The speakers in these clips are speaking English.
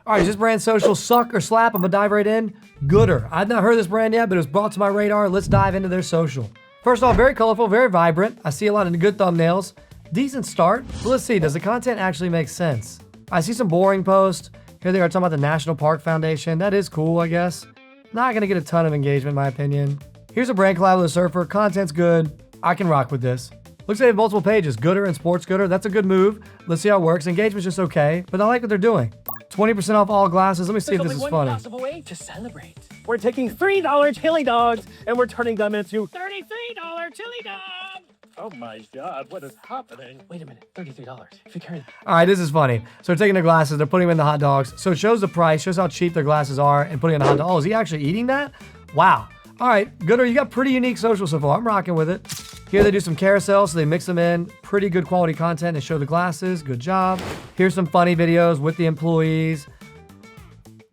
All right, does this brand social suck or slap? I'm gonna dive right in. Goodr. I've not heard of this brand yet, but it was brought to my radar. Let's dive into their social. First off, very colorful, very vibrant. I see a lot of good thumbnails. Decent start, but let's see, does the content actually make sense? I see some boring posts. Here they are talking about the National Park Foundation. That is cool, I guess. Not gonna get a ton of engagement, in my opinion. Here's a brand collab with a surfer. Content's good. I can rock with this. Looks like they have multiple pages. Goodr and Sports Goodr. That's a good move. Let's see how it works. Engagement's just okay, but I like what they're doing. 20% off all glasses. Let me see if this is funny. There's only one glass of away to celebrate. We're taking $3 chili dogs and we're turning them into $33 chili dogs. Oh my God, what is happening? Wait a minute, $33. If you carry them. All right, this is funny. So they're taking their glasses, they're putting them in the hot dogs. So it shows the price, shows how cheap their glasses are, and putting it in the hot dog. Oh, is he actually eating that? Wow. All right, Goodr, you got pretty unique social so far. I'm rocking with it. Here they do some carousels, so they mix them in. Pretty good quality content. They show the glasses. Good job. Here's some funny videos with the employees.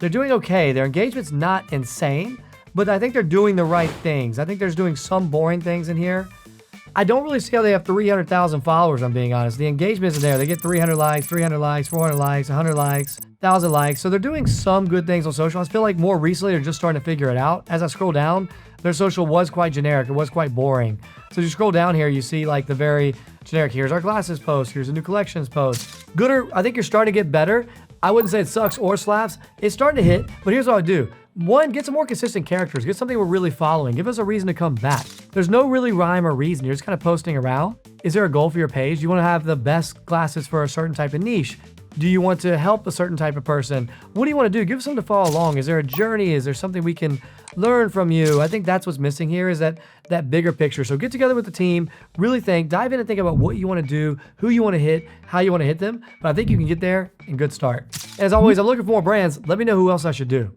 They're doing okay. Their engagement's not insane, but I think they're doing the right things. I think they're doing some boring things in here. I don't really see how they have 300,000 followers, I'm being honest. The engagement isn't there. They get 300 likes, 400 likes, 100 likes, 1,000 likes. So they're doing some good things on social. I feel like more recently they're just starting to figure it out. As I scroll down, their social was quite generic. It was quite boring. So you scroll down here, you see like the very generic, here's our glasses post, here's a new collections post. Goodr, I think you're starting to get better. I wouldn't say it sucks or slaps. It's starting to hit, but here's what I do. One, get some more consistent characters. Get something we're really following. Give us a reason to come back. There's no really rhyme or reason. You're just kind of posting around. Is there a goal for your page? Do you want to have the best glasses for a certain type of niche? Do you want to help a certain type of person? What do you want to do? Give us something to follow along. Is there a journey? Is there something we can learn from you? I think that's what's missing here is that bigger picture. So get together with the team, really dive in and think about what you want to do, who you want to hit, how you want to hit them. But I think you can get there and good start. As always, I'm looking for more brands. Let me know who else I should do.